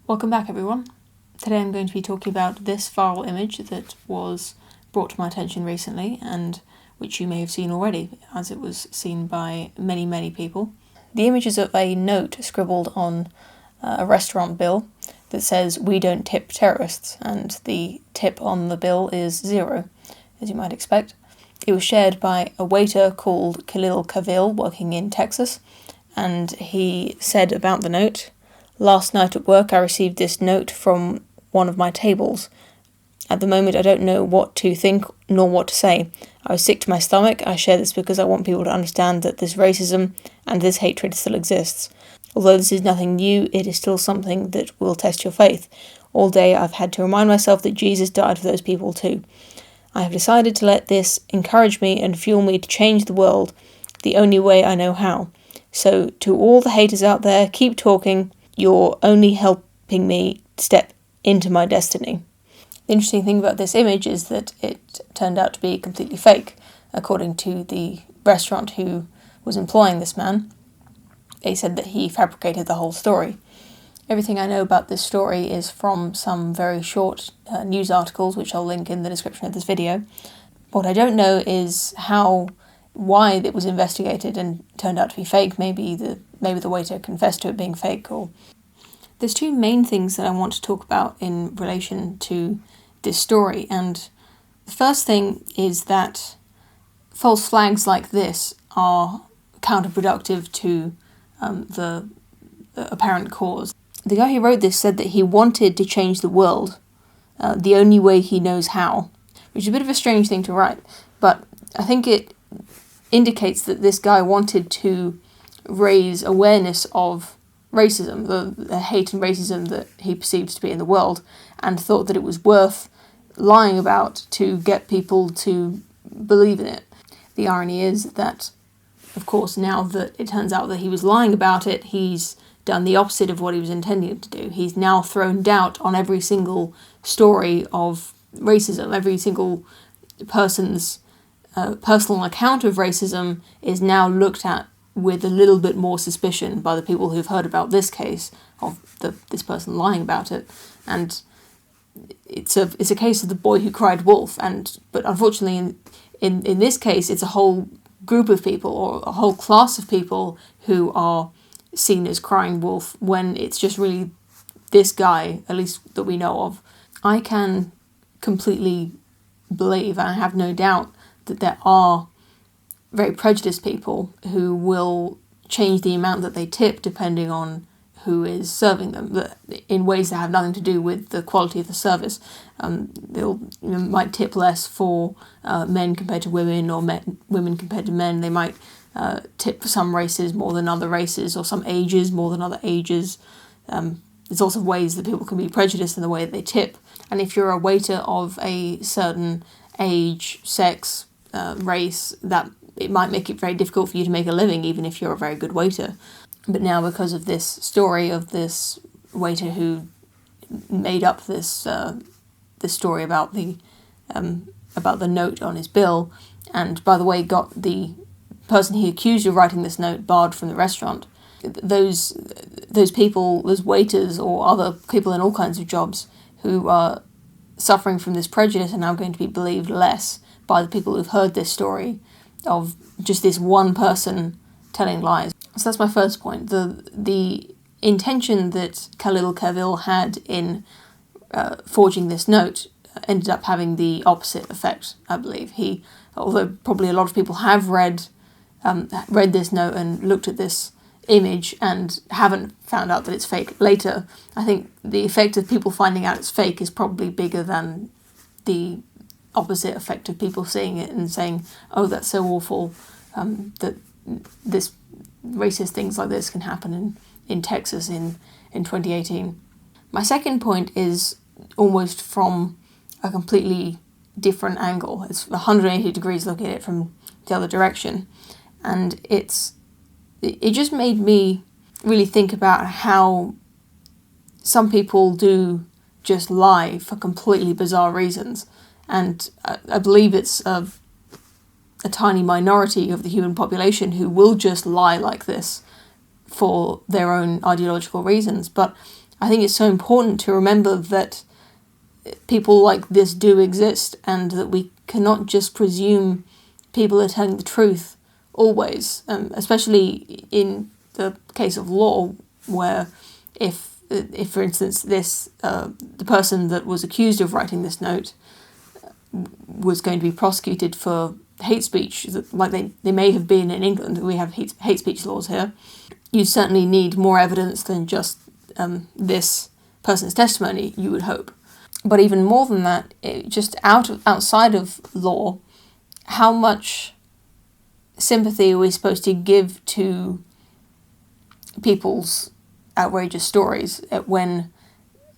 Welcome back, everyone. Today I'm going to be talking about this viral image that was brought to my attention recently and which you may have seen already, as it was seen by many people. The image is of a note scribbled on a restaurant bill that says, "We don't tip terrorists," and the tip on the bill is 0, as you might expect. It was shared by a waiter called Khalil Kavil working in Texas, and he said about the note, "Last night at work I received this note from one of my tables. At the moment I don't know what to think nor what to say. I was sick to my stomach. I share this because I want people to understand that this racism and this hatred still exists. Although this is nothing new, it is still something that will test your faith. All day I've had to remind myself that Jesus died for those people too. I have decided to let this encourage me and fuel me to change the world the only way I know how. So to all the haters out there, keep talking. You're only helping me step into my destiny." The interesting thing about this image is that it turned out to be completely fake, according to the restaurant who was employing this man. They said that he fabricated the whole story. Everything I know about this story is from some very short news articles, which I'll link in the description of this video. What I don't know is why it was investigated and turned out to be fake. Maybe the waiter confessed to it being fake. Or there's two main things that I want to talk about in relation to this story, and the first thing is that false flags like this are counterproductive to the apparent cause. The guy who wrote this said that he wanted to change the world the only way he knows how, which is a bit of a strange thing to write, but I think it indicates that this guy wanted to raise awareness of racism, the hate and racism that he perceived to be in the world, and thought that it was worth lying about to get people to believe in it. The irony is that, of course, now that it turns out that he was lying about it, he's done the opposite of what he was intending to do. He's now thrown doubt on every single story of racism. Every single person's personal account of racism is now looked at with a little bit more suspicion by the people who've heard about this case of this person lying about it. And it's a case of the boy who cried wolf. But unfortunately, in this case, it's a whole group of people or a whole class of people who are seen as crying wolf when it's just really this guy, at least that we know of. I can completely believe, and I have no doubt, that there are very prejudiced people who will change the amount that they tip depending on who is serving them, in ways that have nothing to do with the quality of the service. Might tip less for men compared to women, or women compared to men. They might tip for some races more than other races, or some ages more than other ages. There's lots of ways that people can be prejudiced in the way that they tip. And if you're a waiter of a certain age, sex, race, that it might make it very difficult for you to make a living, even if you're a very good waiter. But now, because of this story of this waiter who made up this story about the note on his bill, and by the way, got the person he accused of writing this note barred from the restaurant. Those people, those waiters or other people in all kinds of jobs who are suffering from this prejudice are now going to be believed less by the people who've heard this story of just this one person telling lies. So that's my first point. The intention that Khalil Kavil had in forging this note ended up having the opposite effect, I believe. Although probably a lot of people have read this note and looked at this image and haven't found out that it's fake later, I think the effect of people finding out it's fake is probably bigger than the opposite effect of people seeing it and saying, "Oh, that's so awful that this racist things like this can happen in Texas in 2018. My second point is almost from a completely different angle. It's 180 degrees looking at it from the other direction. And it just made me really think about how some people do just lie for completely bizarre reasons. And I believe it's a tiny minority of the human population who will just lie like this for their own ideological reasons. But I think it's so important to remember that people like this do exist, and that we cannot just presume people are telling the truth always, especially in the case of law, where if for instance the person that was accused of writing this note was going to be prosecuted for hate speech, like they may have been in England. We have hate speech laws here. You certainly need more evidence than just this person's testimony, you would hope. But even more than that, just outside of law, how much sympathy are we supposed to give to people's outrageous stories when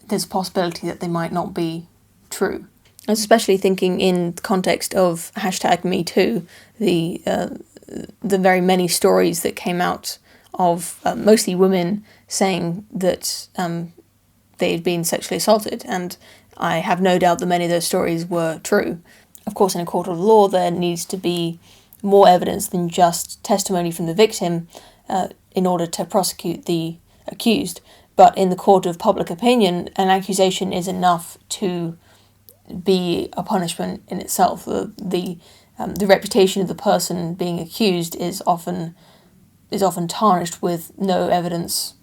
there's a possibility that they might not be true? I was especially thinking in the context of #MeToo, the very many stories that came out of mostly women saying that they had been sexually assaulted, and I have no doubt that many of those stories were true. Of course, in a court of law, there needs to be more evidence than just testimony from the victim in order to prosecute the accused. But in the court of public opinion, an accusation is enough to be a punishment in itself. The reputation of the person being accused is often tarnished with no evidence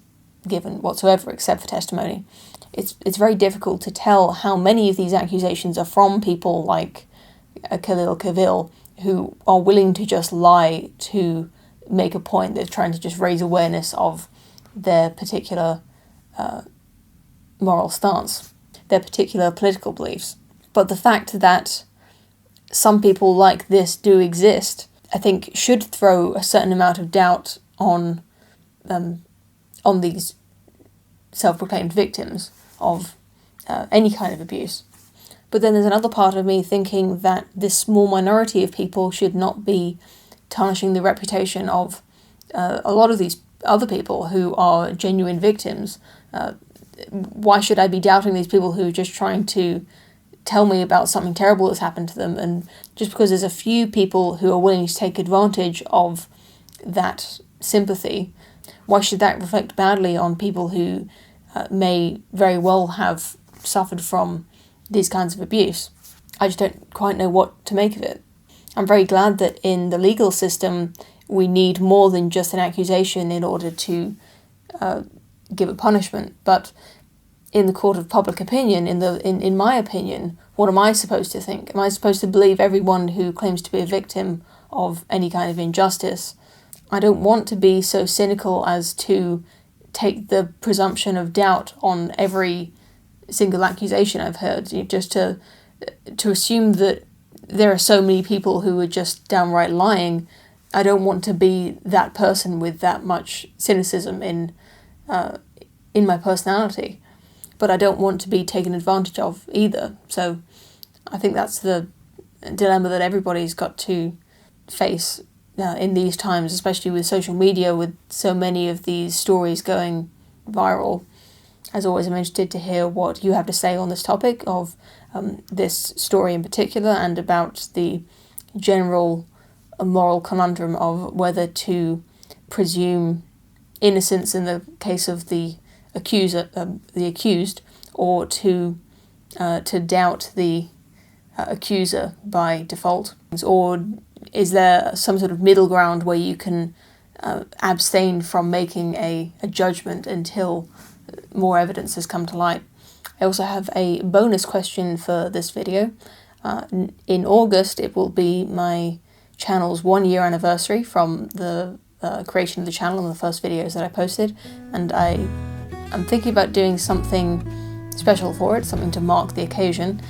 given whatsoever except for testimony. It's very difficult to tell how many of these accusations are from people like Khalil Kavil, who are willing to just lie to make a point. They're trying to just raise awareness of their particular moral stance, their particular political beliefs. But the fact that some people like this do exist, I think, should throw a certain amount of doubt on these self-proclaimed victims of any kind of abuse. But then there's another part of me thinking that this small minority of people should not be tarnishing the reputation of a lot of these other people who are genuine victims. Why should I be doubting these people who are just trying to tell me about something terrible that's happened to them? And just because there's a few people who are willing to take advantage of that sympathy, why should that reflect badly on people who may very well have suffered from these kinds of abuse? I just don't quite know what to make of it. I'm very glad that in the legal system we need more than just an accusation in order to give a punishment. But in the court of public opinion, in my opinion, what am I supposed to think? Am I supposed to believe everyone who claims to be a victim of any kind of injustice? I don't want to be so cynical as to take the presumption of doubt on every single accusation I've heard, just to assume that there are so many people who are just downright lying. I don't want to be that person with that much cynicism in my personality, but I don't want to be taken advantage of either. So I think that's the dilemma that everybody's got to face in these times, especially with social media, with so many of these stories going viral. As always, I'm interested to hear what you have to say on this topic of this story in particular, and about the general moral conundrum of whether to presume innocence in the case of the accused, or to doubt the accuser by default, or is there some sort of middle ground where you can abstain from making a judgment until more evidence has come to light? I also have a bonus question for this video. In August, it will be my channel's 1-year anniversary from the creation of the channel and the first videos that I posted, and I'm thinking about doing something special for it, something to mark the occasion.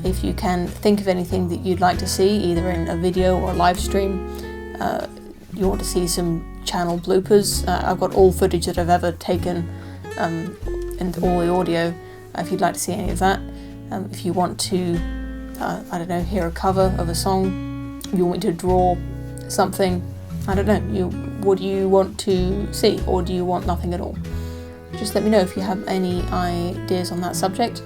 If you can think of anything that you'd like to see, either in a video or a live stream, you want to see some channel bloopers, I've got all footage that I've ever taken, and all the audio, if you'd like to see any of that. If you want to, I don't know, hear a cover of a song, you want me to draw something, I don't know, what do you want to see, or do you want nothing at all? Just let me know if you have any ideas on that subject.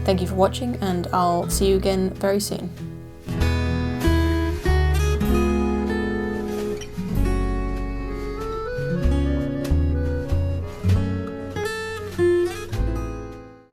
Thank you for watching, and I'll see you again very soon.